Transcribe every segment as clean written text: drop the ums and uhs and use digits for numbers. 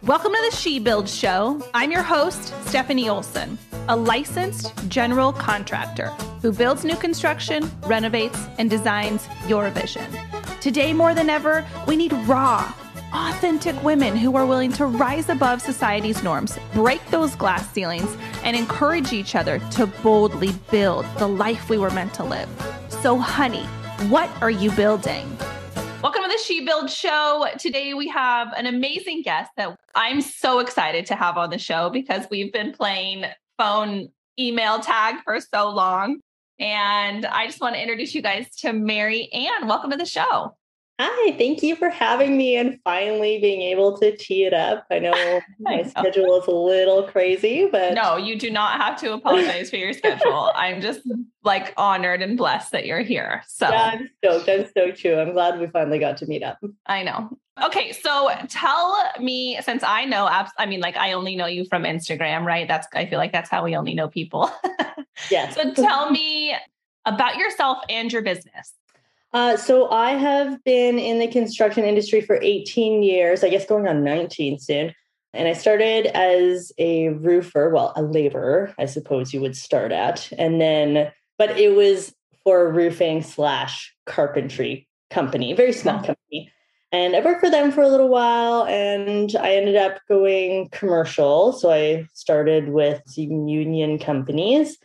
Welcome to the She Build Show. I'm your host, Stefanie Olson, a licensed general contractor who builds new construction, renovates, and designs your vision. Today, more than ever, we need raw, authentic women who are willing to rise above society's norms, break those glass ceilings, and encourage each other to boldly build the life we were meant to live. So, honey, what are you building? Welcome to the She Build Show. Today we have an amazing guest that I'm so excited to have on the show because we've been playing phone email tag for so long. And I just want to introduce you guys to Mary Ann. Welcome to the show. Hi, thank you for having me and finally being able to tee it up. I know my schedule is a little crazy, but... No, you do not have to apologize for your schedule. I'm just honored and blessed that you're here. So yeah, I'm stoked. I'm stoked too. I'm glad we finally got to meet up. I know. Okay, so tell me, since I know, I only know you from Instagram, right? I feel like that's how we only know people. Yes. So tell me about yourself and your business. So I have been in the construction industry for 18 years, I guess going on 19 soon. And I started as a roofer, a laborer, I suppose you would start at. But it was for a roofing / carpentry company, very small company. And I worked for them for a little while and I ended up going commercial. So I started with some union companies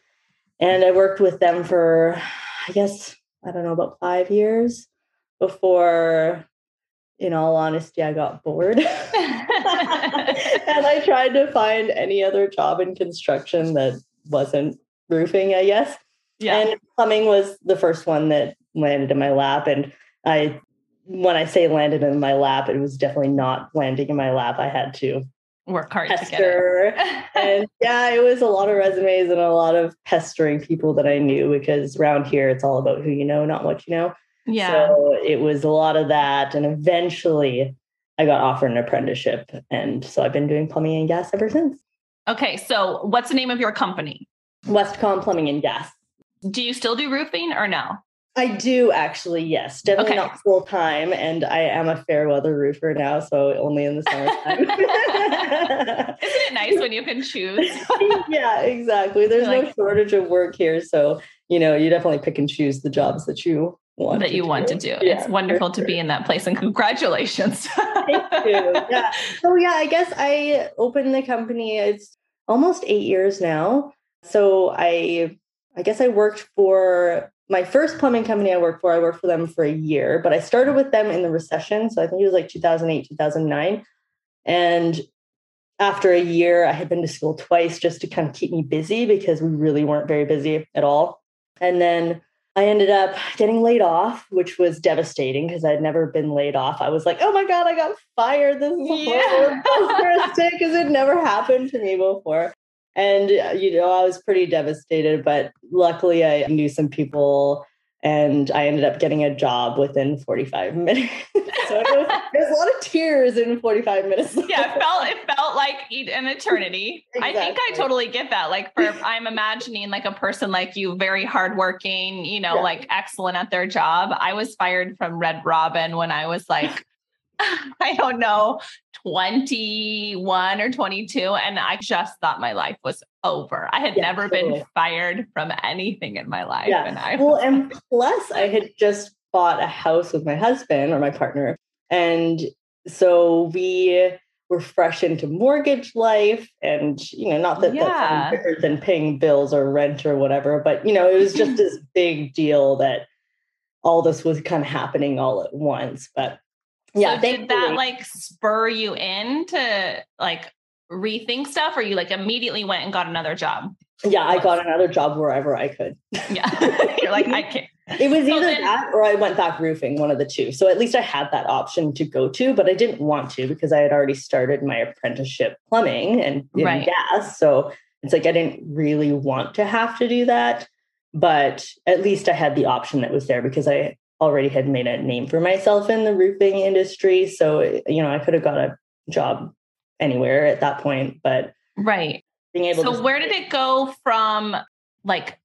and I worked with them for, about 5 years before, in all honesty, I got bored. And I tried to find any other job in construction that wasn't roofing, I guess. Yeah. And plumbing was the first one that landed in my lap. And when I say landed in my lap, it was definitely not landing in my lap. I had to work hard to get it. And yeah, it was a lot of resumes and a lot of pestering people that I knew because around here it's all about who you know, not what you know. Yeah. So it was a lot of that. And eventually I got offered an apprenticeship. And so I've been doing plumbing and gas ever since. Okay. So what's the name of your company? Westcom Plumbing and Gas. Do you still do roofing or no? I do actually, yes. Definitely not full time. And I am a fair weather roofer now, so only in the summertime. Isn't it nice when you can choose? Yeah, exactly. There's no shortage of work here. So, you definitely pick and choose the jobs that you want to do. Yeah, it's wonderful to be in that place and congratulations. Thank you. Yeah. So yeah, I guess I opened the company. It's almost 8 years now. So I guess I worked for my first plumbing company I worked for them for a year, but I started with them in the recession. So I think it was 2008, 2009. And after a year, I had been to school twice just to kind of keep me busy because we really weren't very busy at all. And then I ended up getting laid off, which was devastating because I'd never been laid off. I was like, oh my God, I got fired. This is horrible because it never happened to me before. And, I was pretty devastated, but luckily I knew some people and I ended up getting a job within 45 minutes. So there's a lot of tears in 45 minutes. Yeah, it felt like an eternity. Exactly. I think I totally get that. I'm imagining a person like you, very hardworking, excellent at their job. I was fired from Red Robin when I was I don't know, 21 or 22. And I just thought my life was over. I had never been fired from anything in my life. Yeah. And plus I had just bought a house with my husband or my partner. And so we were fresh into mortgage life and, not that that's different than paying bills or rent or whatever, but, it was just this big deal that all this was kind of happening all at once. But yeah. So did that spur you in to rethink stuff or you immediately went and got another job? Yeah, I got another job wherever I could. Yeah. You're I can't. It was either that or I went back roofing, one of the two. So at least I had that option to go to, but I didn't want to because I had already started my apprenticeship plumbing and in gas. So it's I didn't really want to have to do that, but at least I had the option that was there because I already had made a name for myself in the roofing industry. So, I could have got a job anywhere at that point, but being able to. So where did it go from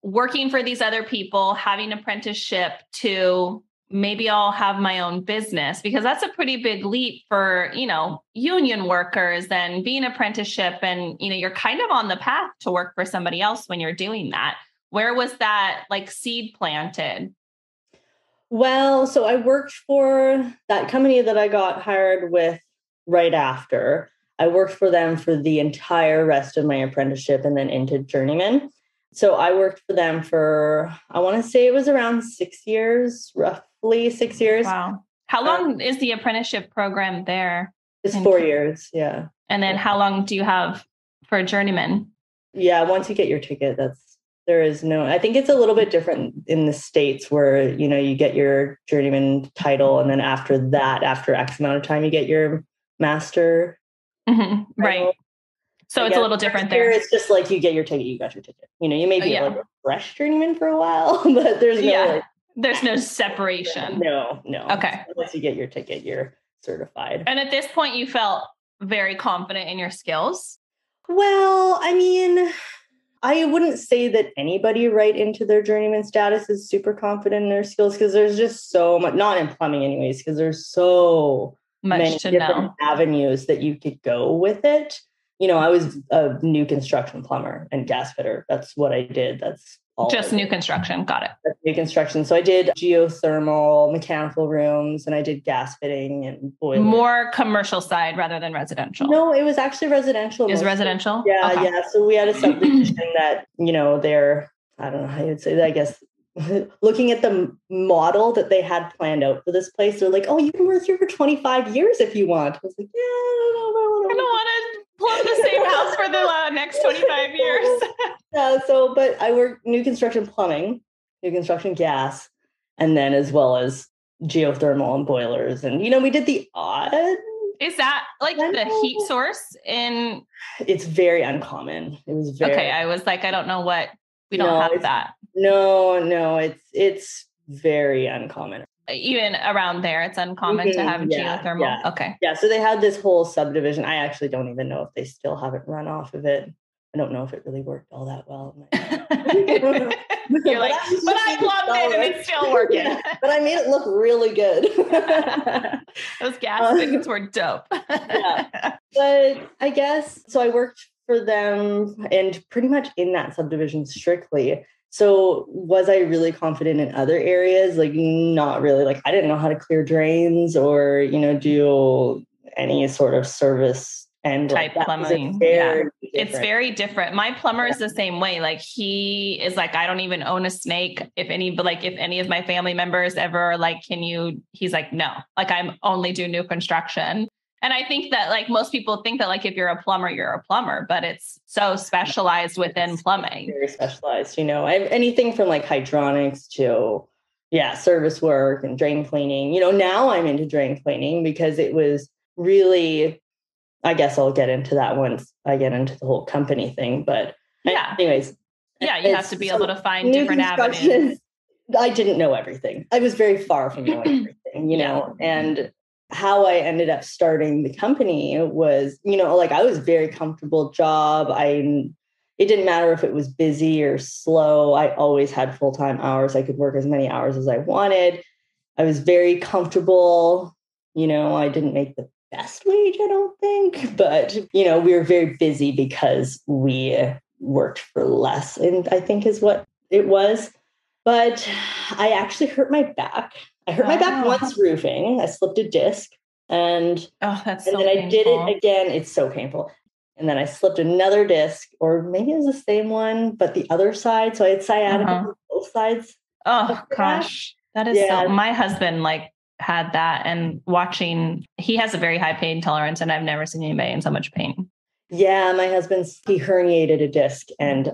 working for these other people, having an apprenticeship to maybe I'll have my own business, because that's a pretty big leap for, union workers and being apprenticeship. And, you're kind of on the path to work for somebody else when you're doing that. Where was that like seed planted? Well, so I worked for that company that I got hired with right after. I worked for them for the entire rest of my apprenticeship and then into journeyman. So I worked for them for, I want to say it was around 6 years, roughly 6 years. Wow. How long is the apprenticeship program there? It's 4 years. Yeah. And then how long do you have for a journeyman? Yeah. Once you get your ticket, I think it's a little bit different in the States where, you get your journeyman title. And then after that, after X amount of time, you get your master. Mm-hmm. Right. So it's a little different there. It's just like you get your ticket, you got your ticket. You may be like a fresh journeyman for a while, but there's no there's no separation. No. Okay. Once you get your ticket, you're certified. And at this point, you felt very confident in your skills? Well, I mean, I wouldn't say that anybody right into their journeyman status is super confident in their skills, because there's just so much, not in plumbing anyways, because there's so many different avenues that you could go with it. I was a new construction plumber and gas fitter. That's what I did. That's all. Just new construction. Got it. That's new construction. So I did geothermal, mechanical rooms, and I did gas fitting and boilers. More commercial side rather than residential. No, it was actually residential. It was residential? Yeah, okay. Yeah. So we had a subdivision that, they're, I don't know how you'd say that, I guess. Looking at the model that they had planned out for this place, they're like, "Oh, you can work here for 25 years if you want." I was like, "Yeah, I don't want to plumb the same house for the next 25 years." Yeah. So, but I worked new construction plumbing, new construction gas, and then as well as geothermal and boilers, and we did the odd. Is that like the heat source in? It's very uncommon. It was very okay. I was like, I don't know what. We don't have that. No, it's very uncommon. Even around there, it's uncommon to have geothermal. Yeah. Okay. Yeah. So they had this whole subdivision. I actually don't even know if they still have it run off of it. I don't know if it really worked all that well. You're like, but I plugged it and it's still working. Yeah, but I made it look really good. Those gas fittings were dope. Yeah. But I guess, so I worked for them and pretty much in that subdivision strictly. So was I really confident in other areas? Like, not really. Like, I didn't know how to clear drains or, do any sort of service and type plumbing. It's very different. My plumber is the same way. Like, he is like, I don't even own a snake. If any of my family members ever like, he's like, no, like I'm only do new construction. And I think that like most people think that like if you're a plumber, you're a plumber, but it's so specialized within plumbing. Very specialized, I have anything from like hydronics to service work and drain cleaning. Now I'm into drain cleaning because it was really, I guess I'll get into that once I get into the whole company thing. But anyways. Yeah, you have to be able to find different avenues. I didn't know everything. I was very far from knowing everything, and how I ended up starting the company was, like I was very comfortable job. It didn't matter if it was busy or slow. I always had full-time hours. I could work as many hours as I wanted. I was very comfortable. I didn't make the best wage, I don't think, but, we were very busy because we worked for less, and I think is what it was. But I actually hurt my back. I hurt my back once roofing. I slipped a disc and that's and so then painful. I did it again. It's so painful. And then I slipped another disc, or maybe it was the same one, but the other side. So I had sciatica on both sides. Oh gosh. That is so, my husband like had that, and he has a very high pain tolerance, and I've never seen anybody in so much pain. Yeah. My he herniated a disc, and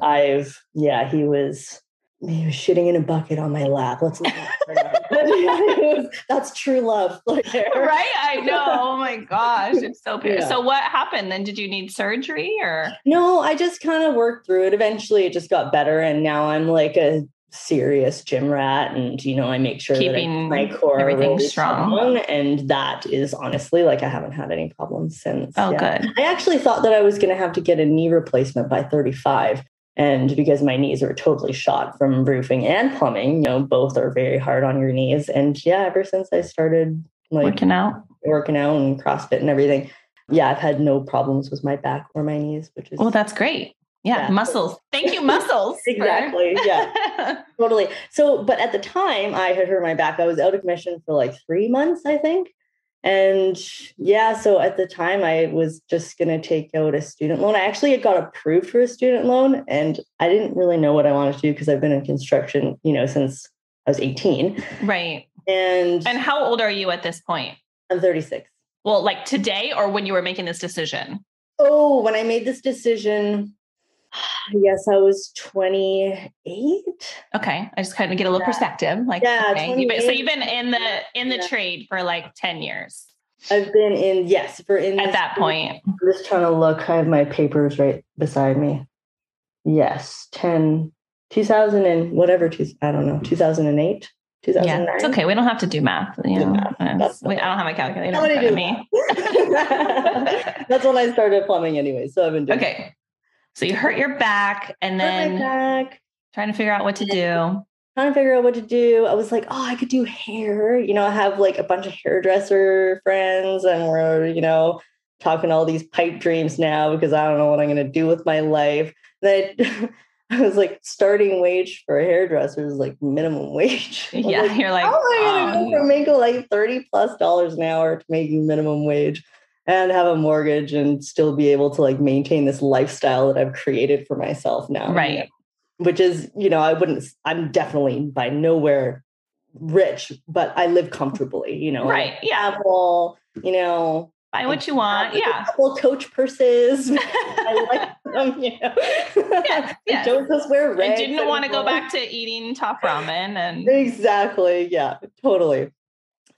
he was shitting in a bucket on my lap. Let's look at that. That's true love. Right? I know. Oh my gosh. It's so painful. So what happened then? Did you need surgery or? No, I just kind of worked through it. Eventually it just got better. And now I'm like a serious gym rat. And, I make sure keeping that my core everything really strong. And that is honestly like, I haven't had any problems since. Oh, good. I actually thought that I was going to have to get a knee replacement by 35. And because my knees are totally shot from roofing and plumbing, both are very hard on your knees. And yeah, ever since I started working out and CrossFit and everything, yeah, I've had no problems with my back or my knees, which is... Well, that's great. Yeah. Muscles. Thank you, muscles. Exactly. Yeah, totally. So, but at the time I had hurt my back. I was out of commission for like 3 months, I think. And yeah, so at the time I was just going to take out a student loan. I actually had got approved for a student loan, and I didn't really know what I wanted to do because I've been in construction, since I was 18. Right. And how old are you at this point? I'm 36. Well, like today or when you were making this decision? Oh, when I made this decision, yes, I was 28. Okay. I just kind of get a little perspective. Like, yeah, okay. So you've been in the trade for like 10 years. I've been at that point. I'm just trying to look. I have my papers right beside me. Yes. 2000 and whatever, I don't know, 2008, 2009. Yeah, it's okay. We don't have to do math. I don't have my calculator in front of me. That's when I started plumbing anyway. So I've been doing okay. So you hurt your back and then trying to figure out what to do. I was like, oh, I could do hair. I have like a bunch of hairdresser friends, and we're, talking all these pipe dreams now because I don't know what I'm going to do with my life. Then I was like, starting wage for a hairdresser is like minimum wage. Yeah. Like, you're like, how am I going to go from making like $30+ an hour to making minimum wage and have a mortgage and still be able to like maintain this lifestyle that I've created for myself now? Right. Which is, I'm definitely by nowhere rich, but I live comfortably, Right. Yeah. Apple, buy what you want. Yeah. A couple Coach purses. I like them, Yeah. Don't just wear red. I didn't want to go back to eating top ramen and exactly. Yeah, totally.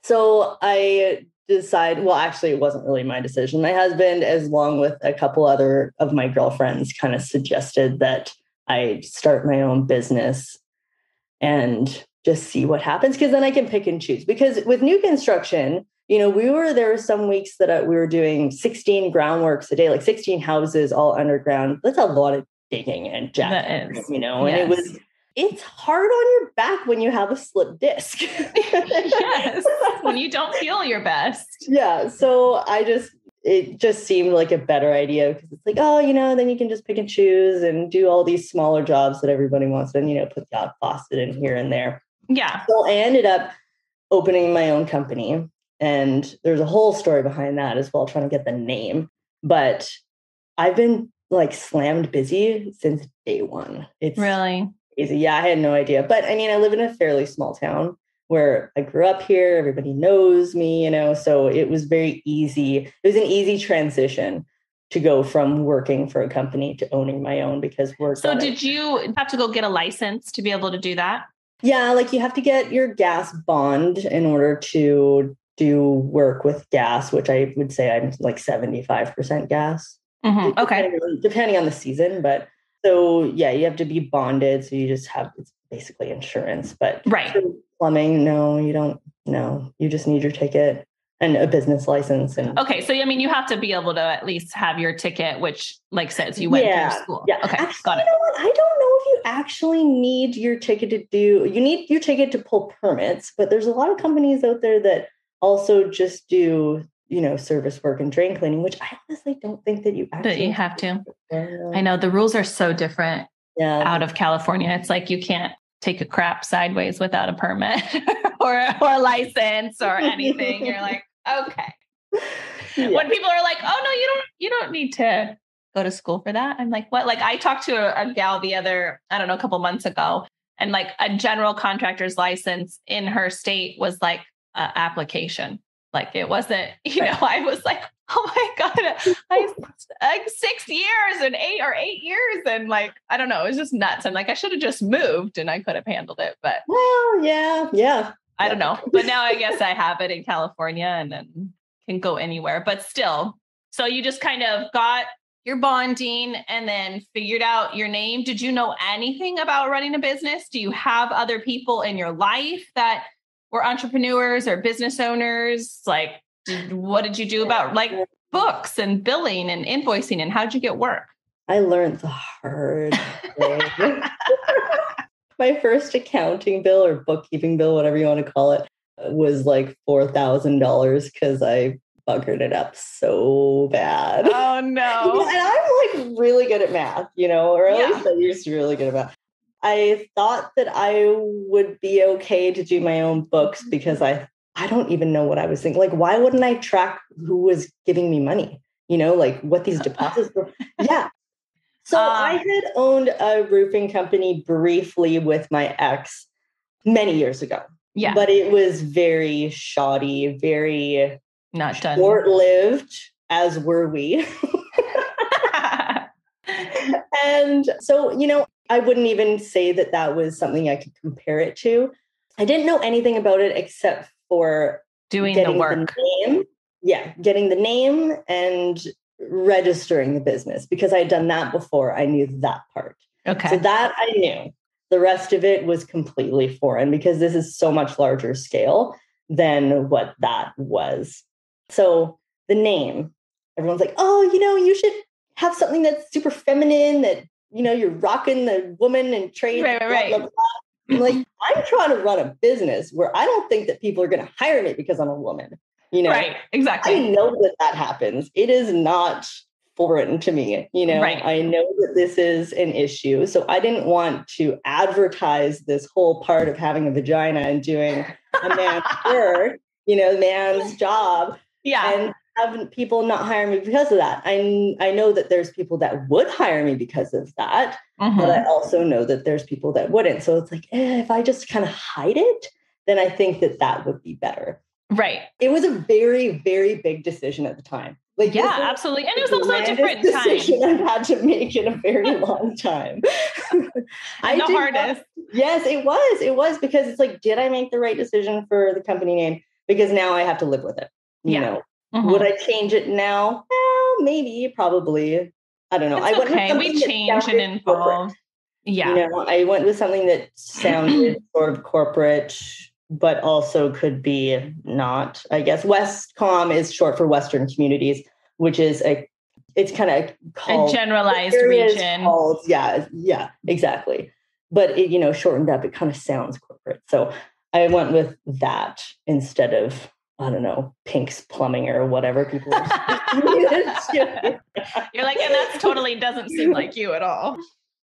So I actually, it wasn't really my decision. My husband, along with a couple other of my girlfriends, kind of suggested that I start my own business and just see what happens, because then I can pick and choose. Because with new construction, there were some weeks that we were doing 16 groundworks a day, like 16 houses all underground. That's a lot of digging and jacking, and it's hard on your back when you have a slip disc. Yes, when you don't feel your best. Yeah, so it just seemed like a better idea, because it's like, oh, then you can just pick and choose and do all these smaller jobs that everybody wants, and, put the odd faucet in here and there. Yeah. So I ended up opening my own company, and there's a whole story behind that as well, trying to get the name. But I've been like slammed busy since day one. It's really crazy. Yeah, I had no idea. But I live in a fairly small town where I grew up here. Everybody knows me, so it was very easy. It was an easy transition to go from working for a company to owning my own, because So did you have to go get a license to be able to do that? Yeah, like you have to get your gas bond in order to do work with gas, which I would say I'm like 75% gas. Mm-hmm. Okay. Depending on the season. But so, yeah, you have to be bonded. So you just it's basically insurance. But right. Plumbing, no, you don't. No, you just need your ticket and a business license. And okay. So, you have to be able to at least have your ticket, which says you went through school. Yeah. Okay. Actually, got it. You know what? I don't know if you actually need your ticket you need your ticket to pull permits, but there's a lot of companies out there that also just do, service work and drain cleaning, which I honestly don't think that you actually have to. I know the rules are so different out of California. It's like you can't take a crap sideways without a permit or a license or anything. You're like, okay. Yeah. When people are like, oh no, you don't need to go to school for that. I'm like, what? Like I talked to a gal a couple months ago, and like a general contractor's license in her state was like an application. Like it wasn't, I was like, oh my God, I 6 years and 8 years. And like, I don't know, it was just nuts. I'm like, I should have just moved and I could have handled it, but well, yeah. I don't know. But now I guess I have it in California and then can go anywhere, but still. So you just kind of got your bonding and then figured out your name. Did you know anything about running a business? Do you have other people in your life that were entrepreneurs or business owners? Like, what did you do about like books and billing and invoicing, and how'd you get work? I learned the hard way. My first accounting bill or bookkeeping bill, whatever you want to call it, was like $4,000 because I buggered it up so bad. Oh, no. And I'm like really good at math, or at least I used to be really good at math. I thought that I would be okay to do my own books because I don't even know what I was thinking. Like, why wouldn't I track who was giving me money? Like what these deposits were. Yeah. So I had owned a roofing company briefly with my ex many years ago. Yeah. But it was very shoddy, very not done. Short-lived, as were we. And so, I wouldn't even say that that was something I could compare it to. I didn't know anything about it except for doing the work. Name. Yeah, getting the name and registering the business because I had done that before. I knew that part. Okay. So that I knew. The rest of it was completely foreign because this is so much larger scale than what that was. So the name, everyone's like, oh, you should have something that's super feminine that, you're rocking the woman and trade. Right. Blah, blah, blah. I'm like, I'm trying to run a business where I don't think that people are going to hire me because I'm a woman. Right. Exactly. I know that happens. It is not foreign to me. Right. I know that this is an issue. So I didn't want to advertise this whole part of having a vagina and doing a man's work, man's job. Yeah. And have people not hire me because of that. I know that there's people that would hire me because of that, but I also know that there's people that wouldn't. So it's like, if I just kind of hide it, then I think that would be better. Right. It was a very, very big decision at the time. Like, yeah, absolutely. And it was also a different decision I've had to make in a very long time. The hardest. Yes, it was. It was because it's like, did I make the right decision for the company name? Because now I have to live with it. Would I change it now? Well, maybe, probably. I don't know. It's okay. We change and evolve. Yeah. I went with something that sounded sort of corporate, but also could be not. I guess Westcom is short for Western Communities, which is it's kind of called a generalized region. Yeah, exactly. But it, shortened up, it kind of sounds corporate. So I went with that instead of, I don't know, Pink's Plumbing or whatever people are saying. You're like, and that's totally doesn't seem like you at all.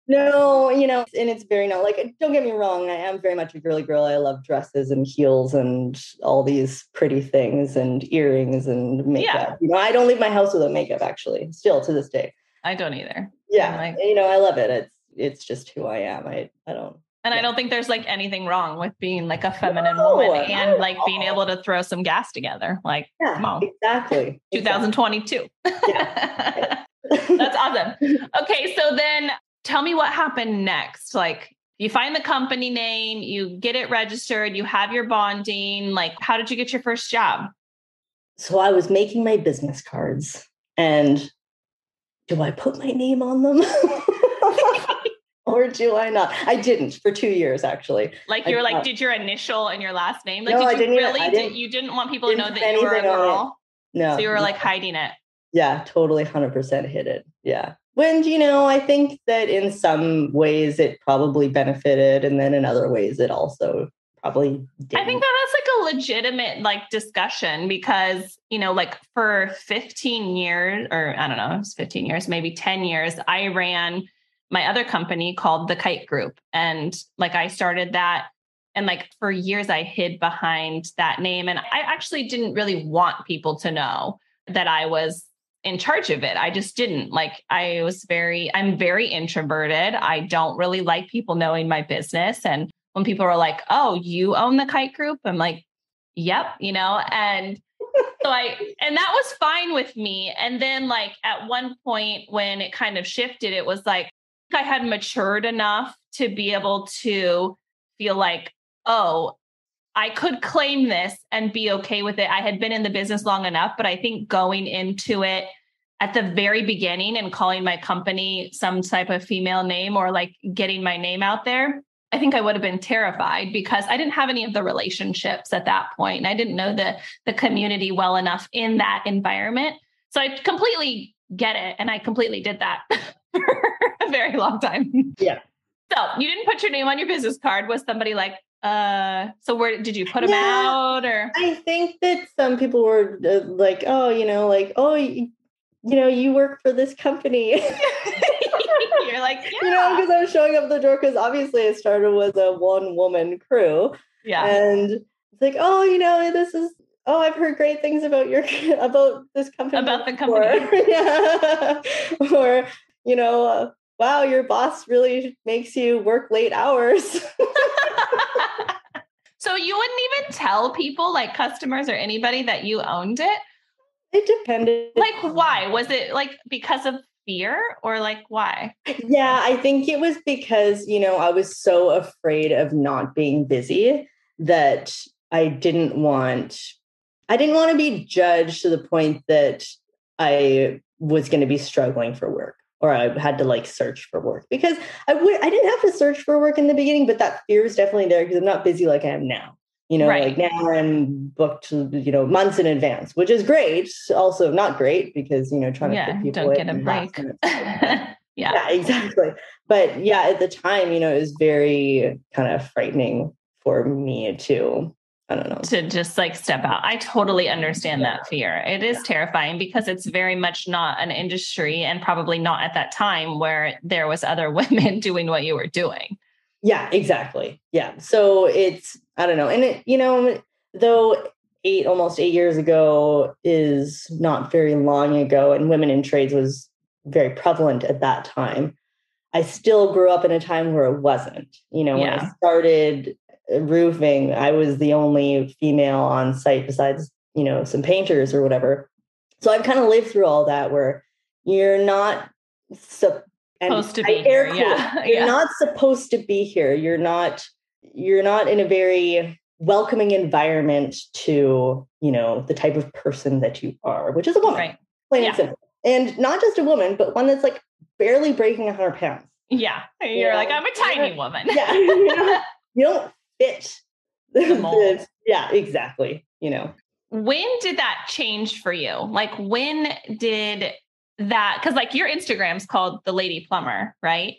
No, and it's very not like, don't get me wrong. I am very much a girly girl. I love dresses and heels and all these pretty things and earrings and makeup. Yeah. I don't leave my house without makeup, actually, still to this day. I don't either. Yeah. I love it. It's just who I am. I don't. And I don't think there's like anything wrong with being like a feminine woman and like being able to throw some gas together. Like, come on. Exactly. 2022. Yeah. That's awesome. Okay. So then tell me what happened next. Like, you find the company name, you get it registered, you have your bonding. Like, how did you get your first job? So I was making my business cards, and do I put my name on them? Or do I not? I didn't for 2 years, actually. Like, you were like, did your initial and your last name? Like, no, did you I didn't. You didn't want people to know that you were a girl? No. So you were like hiding it. Yeah, totally 100% hid it. Yeah. When, I think that in some ways it probably benefited, and then in other ways it also probably didn't. I think that's like a legitimate like discussion because, like for 15 years, or I don't know, it was 15 years, maybe 10 years, I ran my other company called the Kite Group. And like, I started that. And like for years I hid behind that name. And I actually didn't really want people to know that I was in charge of it. I just didn't. Like, I'm very introverted. I don't really like people knowing my business. And when people are like, oh, you own the Kite Group? I'm like, yep, and so and that was fine with me. And then like at one point when it kind of shifted, it was like, I had matured enough to be able to feel like, oh, I could claim this and be okay with it. I had been in the business long enough, but I think going into it at the very beginning and calling my company some type of female name or like getting my name out there, I think I would have been terrified because I didn't have any of the relationships at that point. And I didn't know the community well enough in that environment. So I completely get it. And I completely did that very long time. Yeah. So you didn't put your name on your business card. Was somebody like, so where did you put them out or? I think that some people were like, oh, you work for this company. You're like, yeah. Because I'm showing up at the door because obviously I started with a 1-woman crew. Yeah. And it's like, I've heard great things about about this company. About the company. Yeah. Or, wow, your boss really makes you work late hours. So you wouldn't even tell people, like customers or anybody, that you owned it? It depended. Like, why? Was it like because of fear or like why? Yeah, I think it was because, I was so afraid of not being busy that I didn't want to be judged to the point that I was going to be struggling for work or I had to like search for work because I didn't have to search for work in the beginning, but that fear is definitely there because I'm not busy like I am now. Like now I'm booked, months in advance, which is great. Also not great because, trying to fit people don't get a break. Yeah, exactly. But at the time, it was very kind of frightening for me to, I don't know. To just like step out. I totally understand that fear. It is terrifying because it's very much not an industry and probably not at that time where there was other women doing what you were doing. Yeah, exactly. Yeah. So it's, I don't know. And it, though almost 8 years ago is not very long ago and women in trades was very prevalent at that time. I still grew up in a time where it wasn't, when I started roofing, I was the only female on site besides, some painters or whatever. So I've kind of lived through all that where you're not supposed to be here. You're not supposed to be here. You're not in a very welcoming environment to, the type of person that you are, which is a woman. Right. Plain and simple. And not just a woman, but one that's like barely breaking 100 pounds. Yeah. You're like, I'm a tiny woman. Yeah. You don't fit the mold. Yeah, exactly. When did that change for you? Like when did that, because like your Instagram's called The Lady Plumber, right?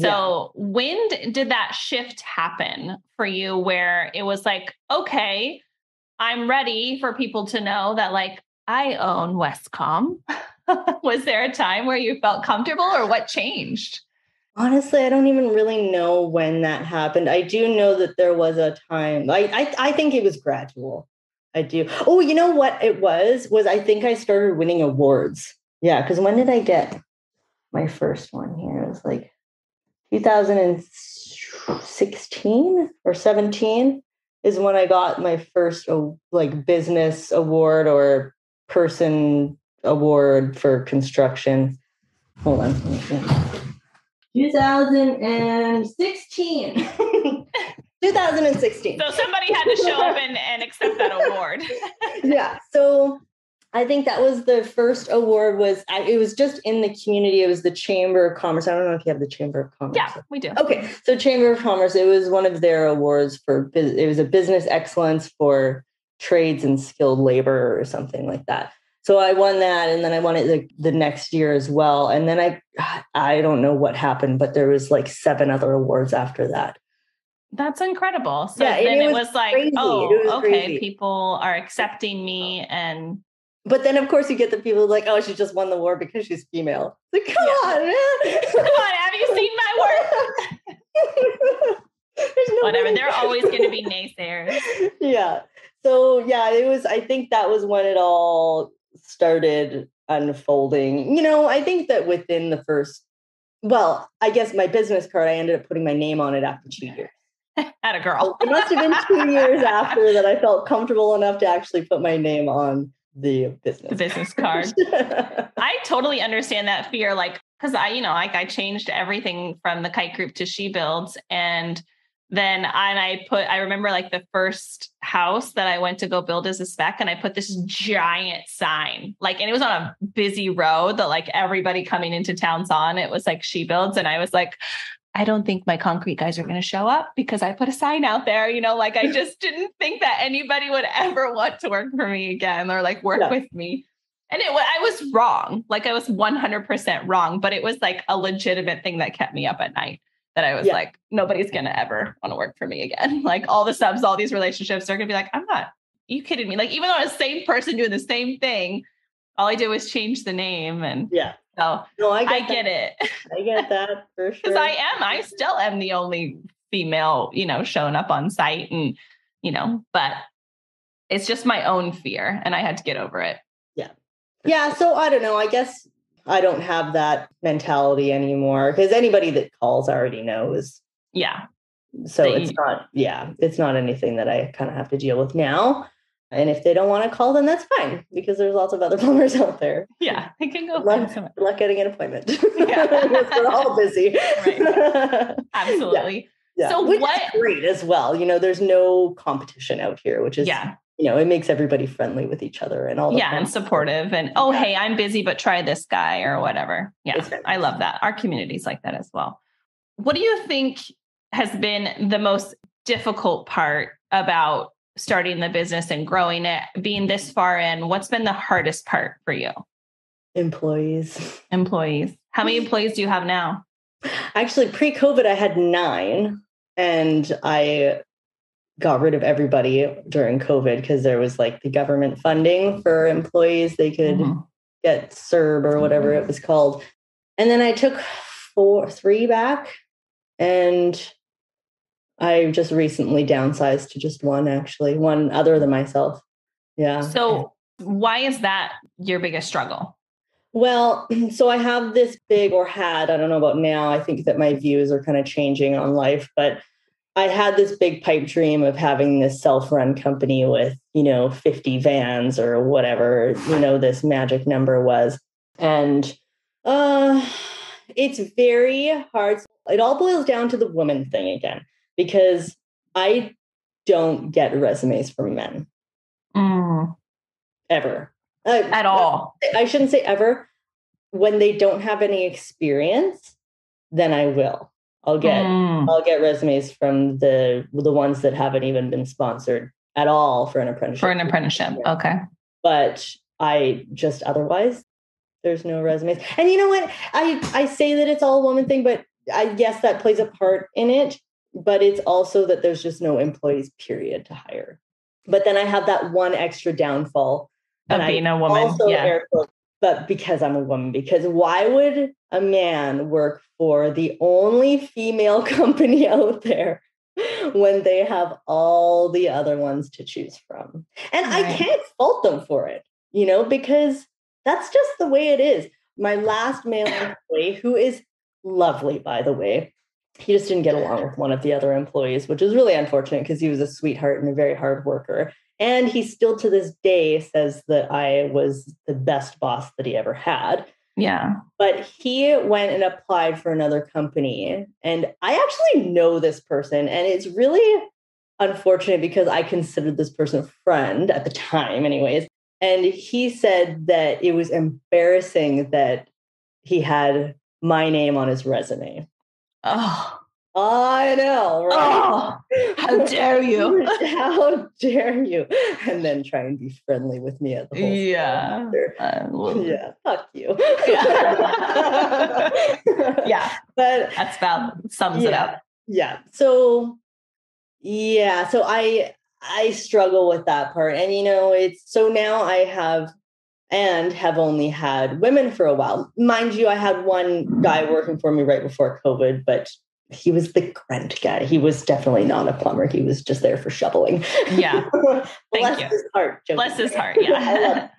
So when did that shift happen for you where it was like, okay, I'm ready for people to know that like I own Westcom? Was there a time where you felt comfortable or what changed? Honestly, I don't even really know when that happened. I do know that there was a time, I think it was gradual. I do. Oh, you know what it was I think I started winning awards. Yeah, because when did I get my first one here? It was like 2016 or 17 is when I got my first like business award or person award for construction. Hold on. 2016. 2016. So somebody had to show up and accept that award. Yeah. So I think that was the first award it was just in the community. It was the Chamber of Commerce. I don't know if you have the Chamber of Commerce. Yeah, we do. Okay. So Chamber of Commerce, it was one of their awards it was a business excellence for trades and skilled labor or something like that. So I won that, and then I won it the next year as well. And then I don't know what happened, but there was like 7 other awards after that. That's incredible. So yeah, then it was like, crazy. Okay, crazy. People are accepting me. But then, of course, you get the people like, oh, she just won the award because she's female. Like, come on, man. Come on, have you seen my work? Whatever. There are always going to be naysayers. Yeah. So, yeah, I think that was when it all started unfolding. I think that within the first, I guess my business card, I ended up putting my name on it after 2 years. At a girl. It must have been 2 years after that I felt comfortable enough to actually put my name on the business card. I totally understand that fear. Like, cause I changed everything from the Kite Group to She Builds. And then I remember like the first house that I went to go build as a spec, and I put this giant sign, like, and it was on a busy road that like everybody coming into town saw, and it was like She Builds. And I was like, I don't think my concrete guys are going to show up because I put a sign out there, like I just didn't think that anybody would ever want to work for me again or like work with me. And I was wrong. Like I was 100% wrong, but it was like a legitimate thing that kept me up at night. That I was like, nobody's going to ever want to work for me again. Like all the subs, all these relationships, they're going to be like, are you kidding me? Like, even though it's the same person doing the same thing, all I did was change the name. And so no, I get it. I get that for sure. Because I still am the only female, showing up on site and, but it's just my own fear and I had to get over it. Yeah. Yeah. So I don't know. I guess I don't have that mentality anymore because anybody that calls already knows. Yeah. So it's not anything that I kind of have to deal with now. And if they don't want to call, then that's fine because there's lots of other plumbers out there. Yeah. They can go. Good luck getting an appointment. We're all busy. Right. Absolutely. Yeah. So which is great as well. There's no competition out here, which is, it makes everybody friendly with each other and all. And supportive and, hey, I'm busy, but try this guy or whatever. Yeah. I love that. Our community's like that as well. What do you think has been the most difficult part about starting the business and growing it, being this far in? What's been the hardest part for you? Employees. How many employees do you have now? Actually, pre-COVID, I had 9 and I got rid of everybody during COVID because there was like the government funding for employees. They could get CERB or whatever it was called. And then I took 3 back and I just recently downsized to just one other than myself. Yeah. So why is that your biggest struggle? Well, so I have this I don't know about now. I think that my views are kind of changing on life, but I had this big pipe dream of having this self-run company with, 50 vans or whatever, this magic number was. And it's very hard. It all boils down to the woman thing again, because I don't get resumes from men. Ever. At all. I shouldn't say ever. When they don't have any experience, then I will. I'll get resumes from the ones that haven't even been sponsored at all for an apprenticeship. Okay. But I just otherwise, there's no resumes. And you know what? I say that it's all a woman thing, but I guess that plays a part in it. But it's also that there's just no employees, period, to hire. But then I have that one extra downfall. Of being a woman. But because I'm a woman, because why would a man work for the only female company out there when they have all the other ones to choose from? And I can't fault them for it, because that's just the way it is. My last male employee, who is lovely, by the way, he just didn't get along with one of the other employees, which is really unfortunate because he was a sweetheart and a very hard worker. And he still to this day says that I was the best boss that he ever had. Yeah. But he went and applied for another company. And I actually know this person. And it's really unfortunate because I considered this person a friend at the time anyways. And he said that it was embarrassing that he had my name on his resume. Oh, I know, right? Oh, how dare you? How dare you? And then try and be friendly with me at the whole yeah, fuck you. Yeah, but that's about sums it up. Yeah. So I struggle with that part. And it's so now I have only had women for a while. Mind you, I had one guy working for me right before COVID, but he was the grunt guy. He was definitely not a plumber. He was just there for shoveling. Yeah. Bless his heart. Bless his heart. Yeah.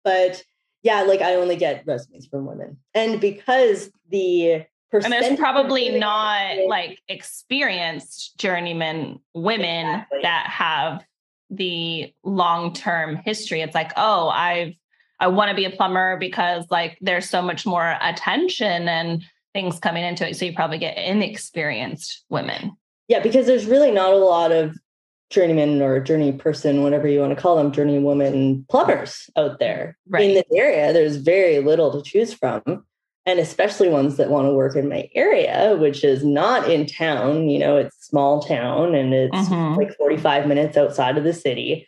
But yeah, like I only get resumes from women. And because the and there's probably not like experienced journeyman women that have the long-term history. It's like, oh, I want to be a plumber because like there's so much more attention and things coming into it. So you probably get inexperienced women. Yeah, because there's really not a lot of journeyman or journey person, whatever you want to call them, journey woman plumbers out there. Right. In this area. There's very little to choose from. And especially ones that want to work in my area, which is not in town. It's small town and it's like 45 minutes outside of the city.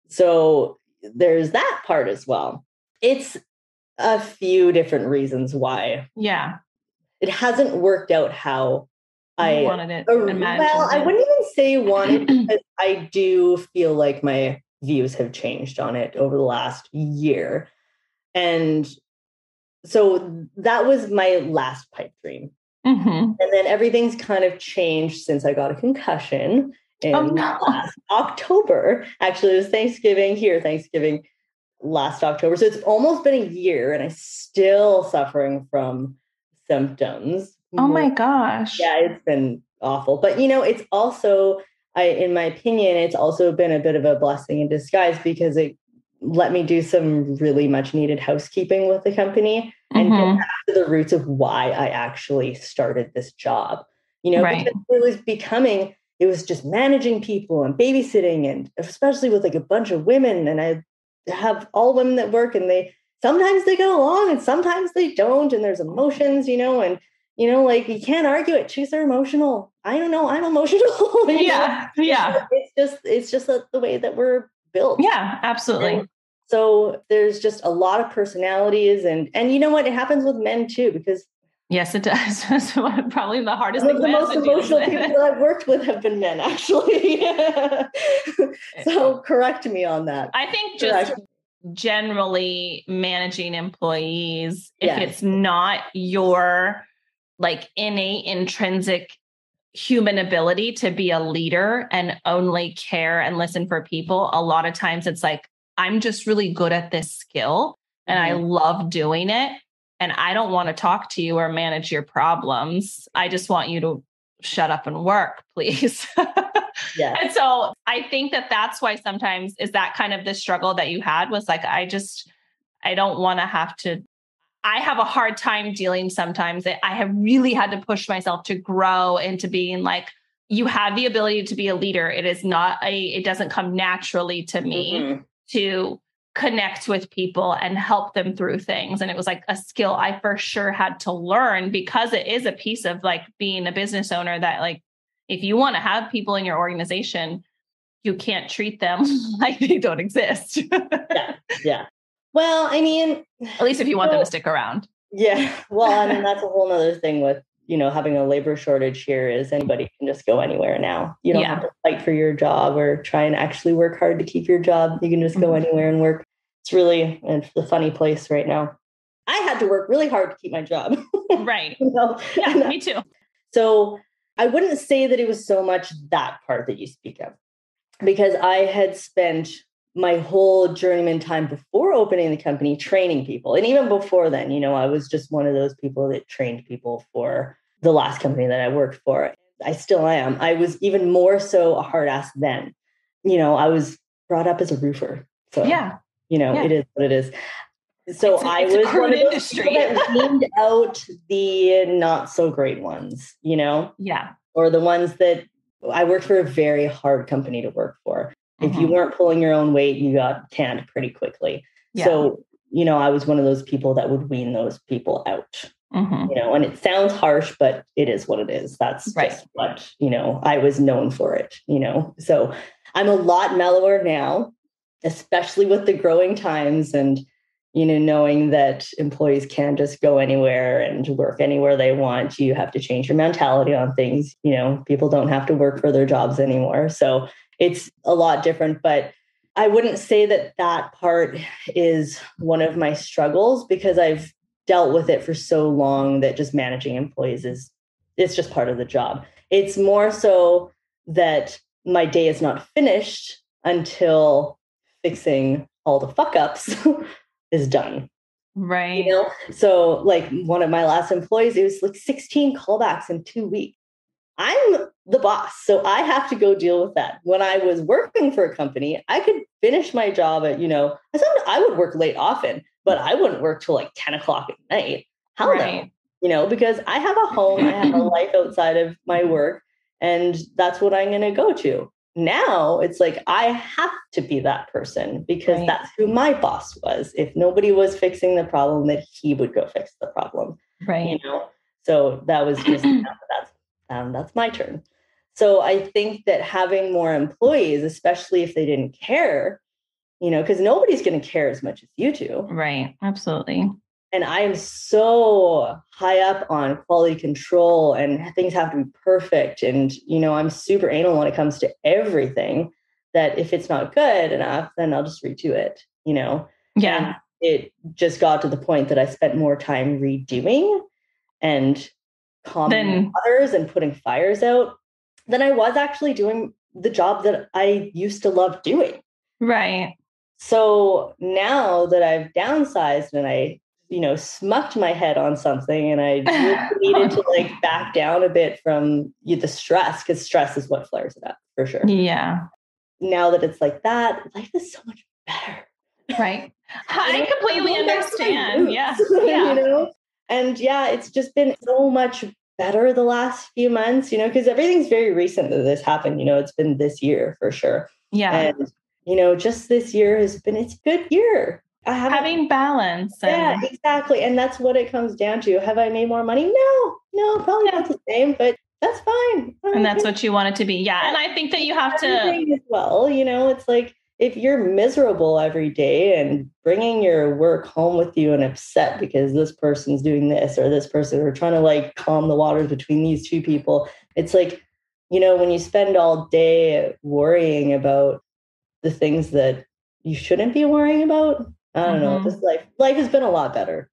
So there's that part as well. It's a few different reasons why. Yeah. It hasn't worked out how I wanted it. Well, I wouldn't even say wanted, because I do feel like my views have changed on it over the last year. And so that was my last pipe dream. And then everything's kind of changed since I got a concussion in last October. Actually, it was Thanksgiving last October. So it's almost been a year and I'm still suffering from symptoms. Oh my gosh. Yeah, it's been awful. But, it's also, in my opinion, it's also been a bit of a blessing in disguise, because it let me do some really much needed housekeeping with the company and get back to the roots of why I actually started this job. Because it was just managing people and babysitting, and especially with like a bunch of women. And I have all women that work, and sometimes they get along and sometimes they don't. And there's emotions, and like you can't argue it. Choose are emotional. I don't know. I'm emotional. Yeah. It's just the way that we're built. Yeah, absolutely. And so there's just a lot of personalities, and you know what? It happens with men too, because yes, it does. That's probably the hardest thing. The most emotional people that I've worked with have been men, actually. So correct me on that. I think just generally managing employees, if it's not your like innate, intrinsic human ability to be a leader and only care and listen for people, a lot of times it's like, I'm just really good at this skill and I love doing it. And I don't want to talk to you or manage your problems. I just want you to shut up and work, please. Yeah. And so I think that's why sometimes is that kind of the struggle that you had was like, I don't want to have to, I have a hard time dealing sometimes. I have really had to push myself to grow into being like, you have the ability to be a leader. It is not it doesn't come naturally to me to connect with people and help them through things. And it was like a skill I for sure had to learn, because it is a piece of like being a business owner that like, if you want to have people in your organization, you can't treat them like they don't exist. Yeah. Well, I mean, at least if you want them to stick around. Yeah. Well, I mean, that's a whole nother thing with, having a labor shortage here is anybody can just go anywhere now. You don't have to fight for your job or try and actually work hard to keep your job. You can just go anywhere and work. It's a funny place right now. I had to work really hard to keep my job. Right. Yeah, me too. So I wouldn't say that it was so much that part that you speak of, because I had spent my whole journeyman time before opening the company training people. And even before then, I was just one of those people that trained people for the last company that I worked for. I still am. I was even more so a hard ass then. I was brought up as a roofer. So, it is what it is. So I was one of those people that weaned out the not so great ones, Yeah. Or the ones that I worked for a very hard company to work for. If you weren't pulling your own weight, you got canned pretty quickly. Yeah. So, I was one of those people that would wean those people out, and it sounds harsh, but it is what it is. That's just what, I was known for it, so I'm a lot mellower now, especially with the growing times and, knowing that employees can't just go anywhere and work anywhere they want. You have to change your mentality on things. People don't have to work for their jobs anymore. So it's a lot different, but I wouldn't say that part is one of my struggles, because I've dealt with it for so long that just managing employees it's just part of the job. It's more so that my day is not finished until fixing all the fuck ups is done. Right. So like one of my last employees, it was like 16 callbacks in 2 weeks. I'm the boss, so I have to go deal with that. When I was working for a company, I could finish my job at, I would work late often, but I wouldn't work till like 10 o'clock at night. How no? Because I have a home, I have a life outside of my work, and that's what I'm going to go to. Now it's like, I have to be that person, because that's who my boss was. If nobody was fixing the problem, that he would go fix the problem. Right. So that was just, that's my turn. So I think that having more employees, especially if they didn't care, because nobody's going to care as much as you do. Right. Absolutely. And I am so high up on quality control and things have to be perfect. And, I'm super anal when it comes to everything, that if it's not good enough, then I'll just redo it, Yeah. And it just got to the point that I spent more time redoing and calming others and putting fires out than I was actually doing the job that I used to love doing. Right. So now that I've downsized and I, smucked my head on something and I really needed to back down a bit from the stress, because stress is what flares it up for sure. Yeah. Now that it's like that, life is so much better. Right. I completely understand. Yeah. And it's just been so much better the last few months, because everything's very recent that this happened. It's been this year for sure. Yeah. And, just this year it's a good year. Having balance. Yeah, exactly. And that's what it comes down to. Have I made more money? No, probably not the same, but that's fine. And that's what you want it to be. Yeah. And I think that you have to as well, it's like, if you're miserable every day and bringing your work home with you and upset because this person's doing this or this person, or trying to calm the waters between these two people, it's like, when you spend all day worrying about the things that you shouldn't be worrying about, I don't know, just life has been a lot better.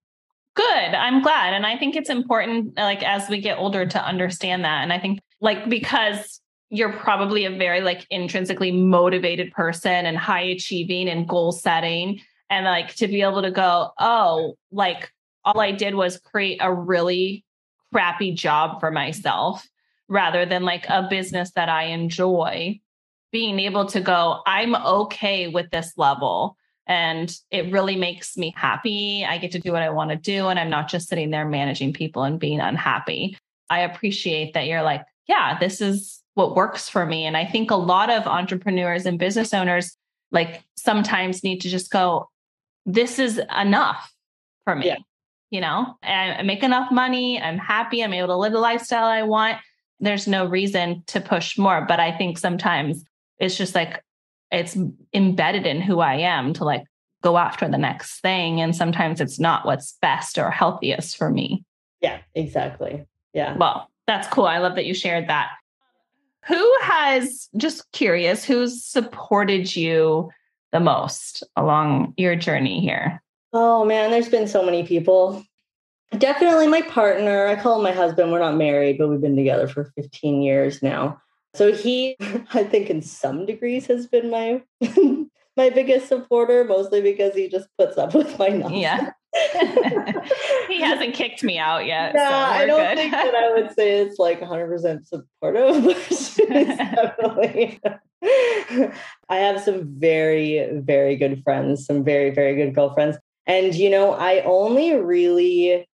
Good. I'm glad. And I think it's important, as we get older, to understand that. And I think because you're probably a very intrinsically motivated person and high achieving and goal setting. And to be able to go, all I did was create a really crappy job for myself rather than a business that I enjoy. Being able to go, I'm okay with this level. And it really makes me happy. I get to do what I want to do. And I'm not just sitting there managing people and being unhappy. I appreciate that you're yeah, this is what works for me. And I think a lot of entrepreneurs and business owners sometimes need to just go, this is enough for me. Yeah. I make enough money. I'm happy. I'm able to live the lifestyle I want. There's no reason to push more. But I think sometimes it's just it's embedded in who I am to go after the next thing. And sometimes it's not what's best or healthiest for me. Yeah, exactly. Yeah. Well, that's cool. I love that you shared that. Who has, just curious, who's supported you the most along your journey here? Oh man, there's been so many people. Definitely my partner. I call him my husband. We're not married, but we've been together for 15 years now. So he, I think in some degrees, has been my my biggest supporter, mostly because he just puts up with my nonsense. Yeah. He hasn't kicked me out yet. Yeah, so I don't think that I would say it's 100% supportive, but it's definitely. I have some very, very good friends, some very, very good girlfriends. And, I only really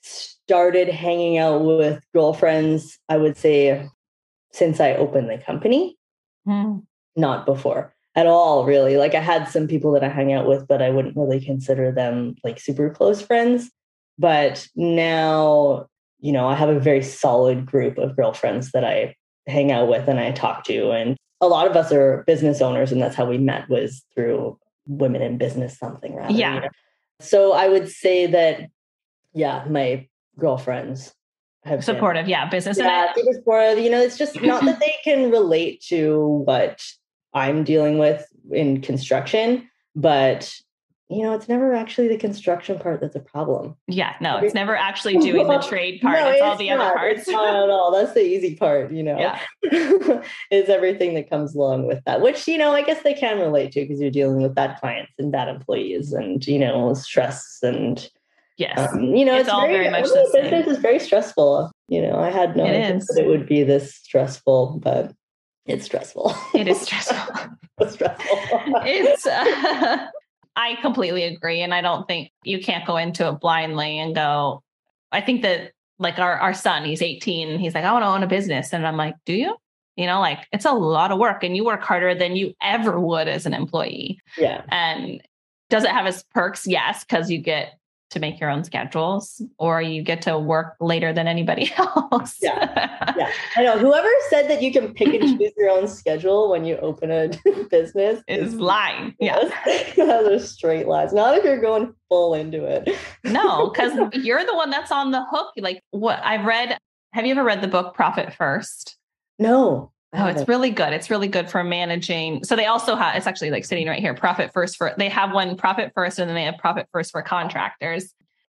started hanging out with girlfriends, I would say, since I opened the company, not before at all, really. I had some people that I hang out with, but I wouldn't really consider them super close friends. But now, I have a very solid group of girlfriends that I hang out with and I talk to. And a lot of us are business owners, and that's how we met, was through Women in Business something rather. Yeah. So I would say that, my girlfriends have supportive. Been, business. Yeah, super supportive. It's just not that they can relate to what I'm dealing with in construction, but it's never actually the construction part that's a problem. Yeah, no, it's never actually doing the trade part. It's all the other parts. It's not at all. That's the easy part, Yeah. It's everything that comes along with that, which, I guess they can relate to, because you're dealing with bad clients and bad employees and, stress and, yes, it's all very much the same. Business is very stressful. I had no idea that it would be this stressful, but it's stressful. It is stressful. It's stressful. It's, I completely agree. And I don't think you can't go into it blindly and go, I think that our son, he's 18, and he's I want to own a business. And I'm like, do you? It's a lot of work, and you work harder than you ever would as an employee. Yeah. And does it have its perks? Yes. Because you get to make your own schedules, or you get to work later than anybody else. Yeah. I know. Whoever said that you can pick and choose your own schedule when you open a business is lying. Yes. Those are straight lies. Not if you're going full into it. No, because you're the one that's on the hook. Like what I've read. Have you ever read the book Profit First? No. Oh, it's really good. It's really good for managing. So they also have, it's actually like sitting right here, Profit First they have one Profit First, and then they have Profit First for contractors.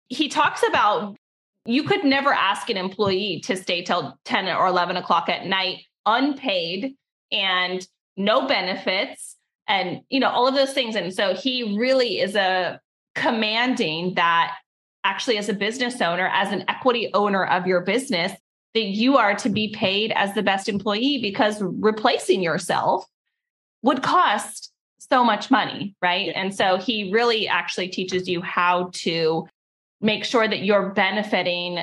He talks about you could never ask an employee to stay till 10 or 11 o'clock at night, unpaid and no benefits and, all of those things. And so he really is commanding that actually as a business owner, as an equity owner of your business, that you are to be paid as the best employee, because replacing yourself would cost so much money, right? Yeah. And so he really actually teaches you how to make sure that you're benefiting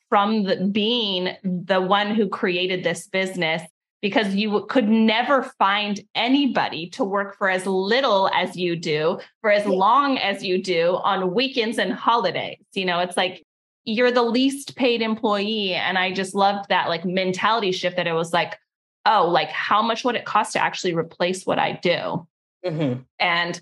from being the one who created this business, because you could never find anybody to work for as little as you do, for as long as you do on weekends and holidays. It's like, you're the least paid employee. And I just loved that like mentality shift, that it was like, oh, like how much would it cost to actually replace what I do? Mm-hmm. And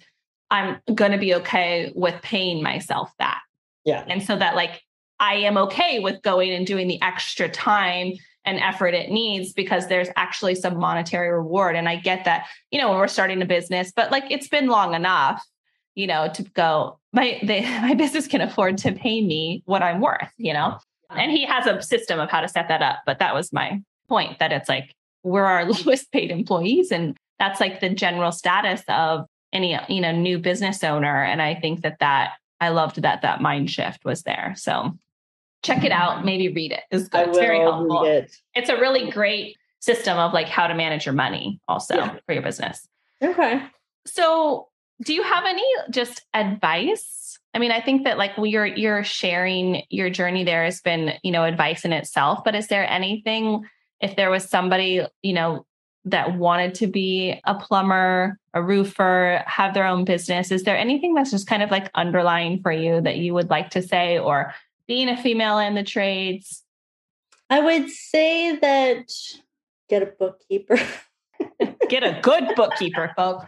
I'm going to be okay with paying myself that. Yeah. And so that like, I am okay with going and doing the extra time and effort it needs, because there's actually some monetary reward. And I get that, when we're starting a business, but like, it's been long enough, to go, my business can afford to pay me what I'm worth, and he has a system of how to set that up. But that was my point, that it's like, we're our lowest paid employees. And that's like the general status of any, new business owner. And I think that I loved that mind shift was there. So check it out. Maybe read it. It's good. It's very helpful. It's a really great system of like how to manage your money also for your business. Okay. So do you have any just advice? I mean, I think that like you're sharing your journey there has been, advice in itself, but is there anything, if there was somebody, that wanted to be a plumber, a roofer, have their own business, is there anything that's just kind of like underlying for you that you would like to say, or being a female in the trades? I would say that get a bookkeeper. Get a good bookkeeper, folks.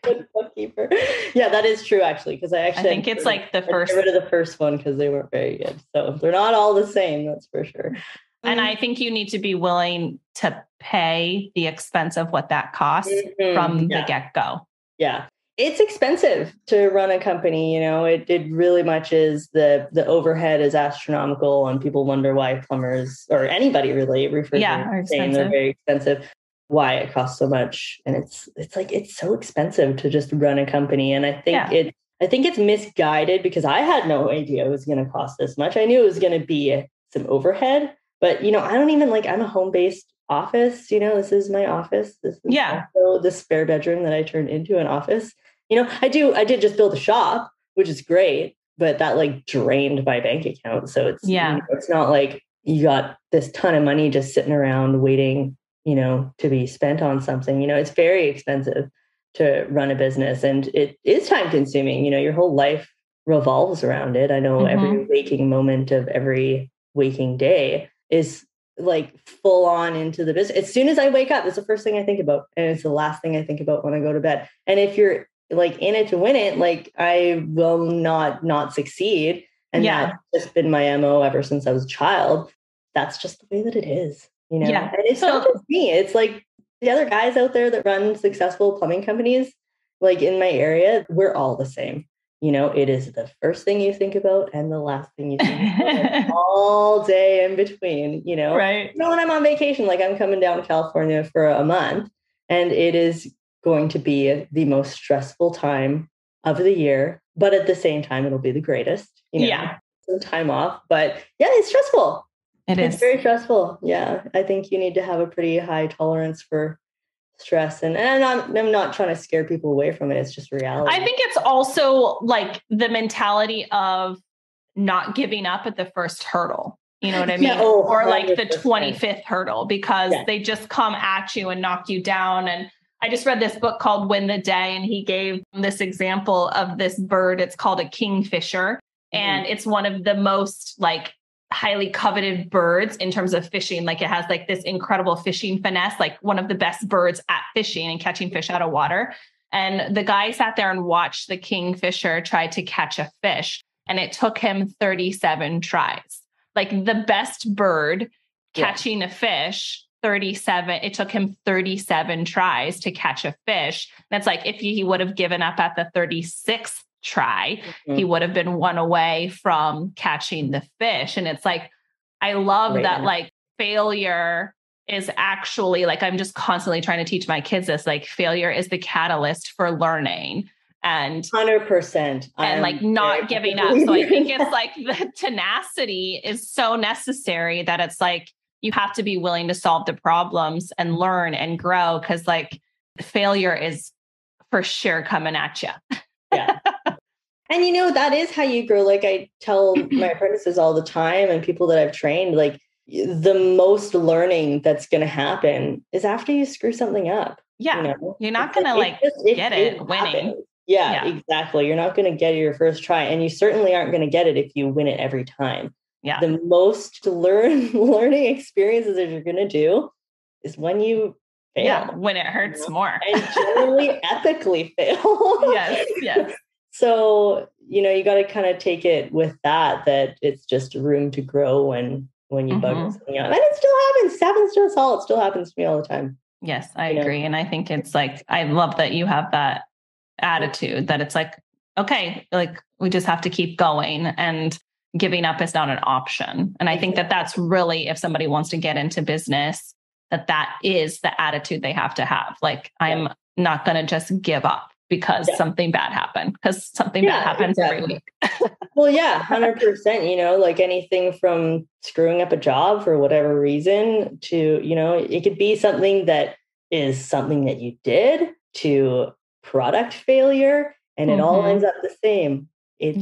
Good bookkeeper. Yeah, that is true, actually, because I think it's like the first. Get rid of the first one because they weren't very good. So they're not all the same, that's for sure. And I think you need to be willing to pay the expense of what that costs from the get-go. Yeah. It's expensive to run a company. It really much is. The overhead is astronomical, and people wonder why plumbers or anybody really roofers are saying they're very expensive. Why it costs so much. And it's like, it's so expensive to just run a company. And I think it's misguided, because I had no idea it was going to cost this much. I knew it was going to be some overhead, but I don't even I'm a home-based office. This is my office. This is also the spare bedroom that I turned into an office. I did just build a shop, which is great, but that like drained my bank account. So it's, it's not like you got this ton of money just sitting around waiting, to be spent on something. It's very expensive to run a business, and it is time consuming. Your whole life revolves around it. I know every waking moment of every waking day is like full on into the business. As soon as I wake up, it's the first thing I think about. And it's the last thing I think about when I go to bed. And if you're like in it to win it, like I will not succeed. And that's just been my MO ever since I was a child. That's just the way that it is. And it's not just me. It's like the other guys out there that run successful plumbing companies, like in my area, we're all the same. It is the first thing you think about and the last thing you think about all day in between, Right. When I'm on vacation, like I'm coming down to California for a month, and it is going to be the most stressful time of the year, but at the same time, it'll be the greatest, some time off, but it's stressful. It's very stressful. Yeah. I think you need to have a pretty high tolerance for stress. And I'm not trying to scare people away from it. It's just reality. I think it's also like the mentality of not giving up at the first hurdle. You know what I mean? Yeah, or like the 25th hurdle, because they just come at you and knock you down. And I just read this book called Win the Day, and he gave this example of this bird. It's called a kingfisher. And it's one of the most like highly coveted birds in terms of fishing. Like it has like this incredible fishing finesse, like one of the best birds at fishing and catching fish out of water. And the guy sat there and watched the kingfisher try to catch a fish. And it took him 37 tries. Like the best bird catching a fish, 37, it took him 37 tries to catch a fish. That's like, if he would have given up at the 36th try, he would have been one away from catching the fish. And it's like, I love that like failure is actually like, I'm just constantly trying to teach my kids this, like failure is the catalyst for learning. And 100%. And like not giving up. So I think it's like the tenacity is so necessary that it's like, you have to be willing to solve the problems and learn and grow. Cause like failure is for sure coming at you. Yeah. And you know, that is how you grow. Like I tell my apprentices all the time and people that I've trained, like the most learning that's going to happen is after you screw something up. Yeah. You know? You're not going to get it winning. Yeah, exactly. You're not going to get it your first try. And you certainly aren't going to get it if you win it every time. Yeah. The most learning experiences that you're going to do is when you fail. Yeah, when it hurts more. And generally ethically fail. Yes. So, you know, you got to kind of take it with that it's just room to grow when you bug something out. And it still happens. It happens to us all. It still happens to me all the time. Yes, I agree. And I think it's like, I love that you have that attitude that it's like, okay, like we just have to keep going and giving up is not an option. And I think that that's really, if somebody wants to get into business, that is the attitude they have to have. Like, I'm not going to just give up because something bad happened, because something bad happens every week. Well, yeah, 100%, you know, like anything from screwing up a job for whatever reason to, you know, it could be something that is something that you did to product failure, and it all ends up the same. It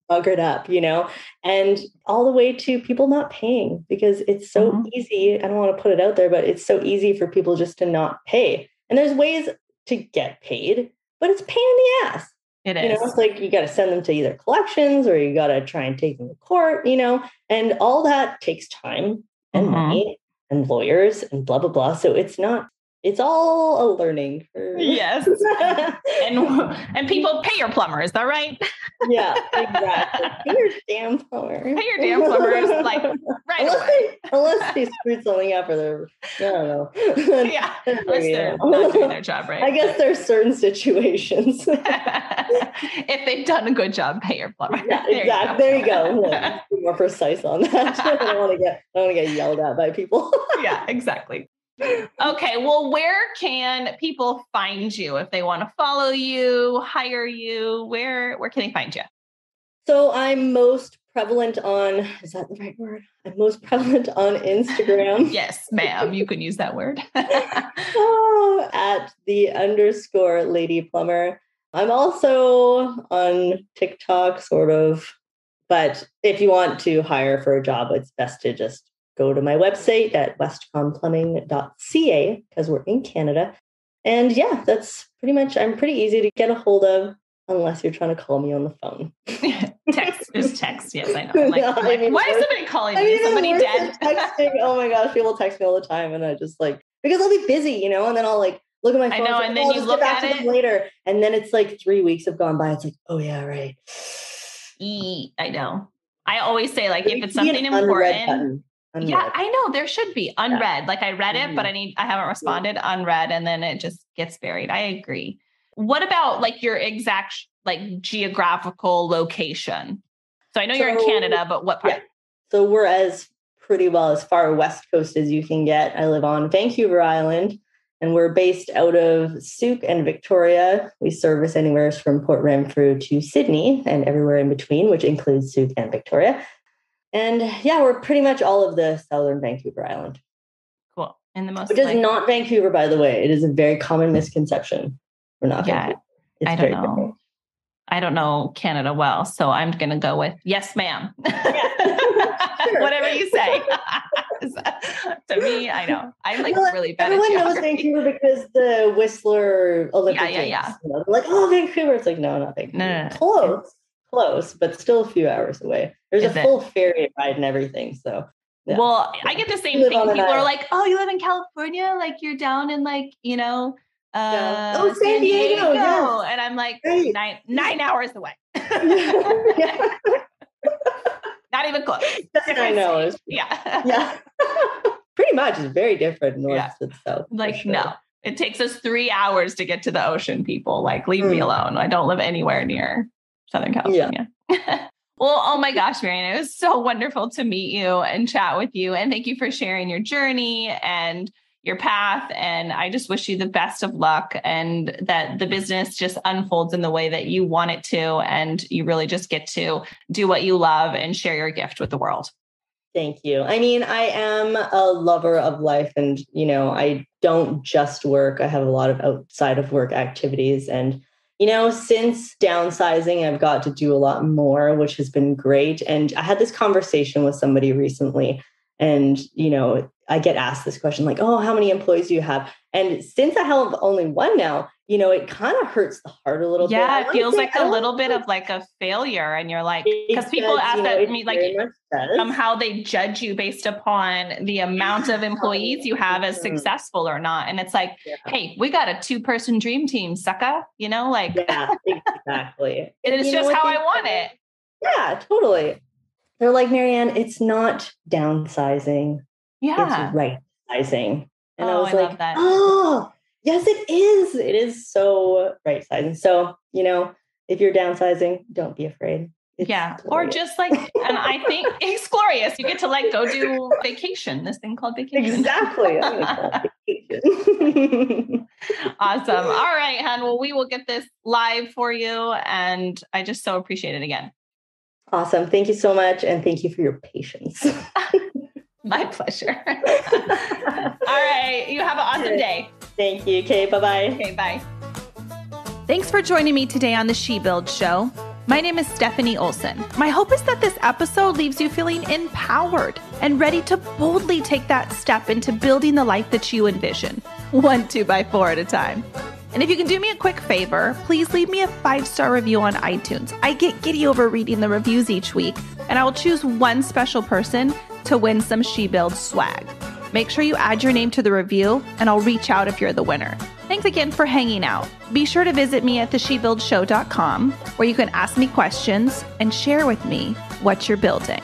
buggered up, you know, and all the way to people not paying, because it's so easy. I don't want to put it out there, but it's so easy for people just to not pay. And there's ways to get paid, but it's a pain in the ass. It is. You know, it's like you got to send them to either collections or you got to try and take them to court, you know, and all that takes time and money and lawyers and blah, blah, blah. So it's all a learning curve. Yes. and people pay your plumber. Is that right? Yeah, exactly. Pay your damn plumber. Pay your damn plumbers like right away. Unless they screwed something up or they're, I don't know. Yeah. Unless they're not doing their job right. I guess there's certain situations. If they've done a good job, pay your plumber. Yeah, exactly. There you go. Like, be more precise on that. I don't want to get yelled at by people. Yeah, exactly. Okay. Well, where can people find you if they want to follow you, hire you? Where can they find you? So I'm most prevalent on, is that the right word? I'm most prevalent on Instagram. Yes, ma'am. You can use that word. At _Lady Plumber. I'm also on TikTok, sort of. But if you want to hire for a job, it's best to just go to my website at westconplumbing.ca, because we're in Canada. And yeah, that's pretty much, I'm pretty easy to get a hold of unless you're trying to call me on the phone. Just text. Yes, I know. Why is somebody calling me? Is somebody dead? Texting. Oh my gosh, people text me all the time. And I just like, because I'll be busy, you know, and then I'll like look at my phone. I know, and then you look at it later. And then it's like 3 weeks have gone by. It's like, oh yeah, right. I know. I always say, like, if it's something important. Unread. Yeah, I know there should be unread. Yeah. Like I read it, but I haven't responded, unread, and then it just gets buried. I agree. What about like your exact like geographical location? So I know you're in Canada, but what part? Yeah. So we're pretty well as far west coast as you can get. I live on Vancouver Island, and we're based out of Sault and Victoria. We service anywhere from Port Renfrew to Sydney and everywhere in between, which includes Sault and Victoria. And yeah, we're pretty much all of the southern Vancouver Island. Cool. And which is not Vancouver, by the way. It is a very common misconception. We're not Vancouver. I don't know. Different. I don't know Canada well, so I'm going to go with yes, ma'am. Yeah. Sure. Whatever you say. To me, I know. I'm like really bad at geography. Everyone knows Vancouver because the Whistler Olympic Games. Yeah. You know, like, oh, Vancouver. It's like, no, not Vancouver. No. Close. close, but still a few hours away. There's Is a it? full ferry ride and everything. So, yeah. Well, I get the same Live thing. on an People are island. like, "Oh, you live in California? Like you're down in like, Yeah. Oh, San Diego. Yes. And I'm like, Right. 9 hours away. Yeah. Not even close. Just 9 hours. Yeah. Yeah. Pretty much. It's very different north Yeah. to south. Like, sure. no, it takes us 3 hours to get to the ocean, people. Like, leave me alone. I don't live anywhere near Southern California. Yeah. Well, oh my gosh, Marian, it was so wonderful to meet you and chat with you. And thank you for sharing your journey and your path. And I just wish you the best of luck and that the business just unfolds in the way that you want it to. And you really just get to do what you love and share your gift with the world. Thank you. I mean, I am a lover of life and, I don't just work. I have a lot of outside of work activities. And, since downsizing, I've got to do a lot more, which has been great. And I had this conversation with somebody recently and, I get asked this question like, oh, how many employees do you have? And since I have only one now, it kind of hurts the heart a little bit. Yeah, it feels like a little bit of like a failure. And you're like, because people ask that me, like somehow they judge you based upon the amount of employees you have as successful or not. And it's like, hey, we got a 2-person dream team, sucker, Yeah, exactly. And it's just how I want it. Yeah, totally. They're like, Marianne, it's not downsizing. Yeah. It's right sizing. And I was love like, that. oh, yes, it is. It is so right sizing. So, if you're downsizing, don't be afraid. It's glorious. Or just like, and I think it's glorious. You get to like go do vacation, this thing called vacation. Exactly. I'm gonna call it vacation. Awesome. All right, hon. Well, we will get this live for you. And I just so appreciate it again. Awesome. Thank you so much. And thank you for your patience. My pleasure. All right. You have an awesome day. Thank you. Okay. Bye-bye. Okay. Bye. Thanks for joining me today on the She Build Show. My name is Stefanie Olson. My hope is that this episode leaves you feeling empowered and ready to boldly take that step into building the life that you envision, 1 2x4 at a time. And if you can do me a quick favor, please leave me a 5-star review on iTunes. I get giddy over reading the reviews each week, and I will choose one special person to win some She Build swag. Make sure you add your name to the review, and I'll reach out if you're the winner. Thanks again for hanging out. Be sure to visit me at theshebuildshow.com, where you can ask me questions and share with me what you're building.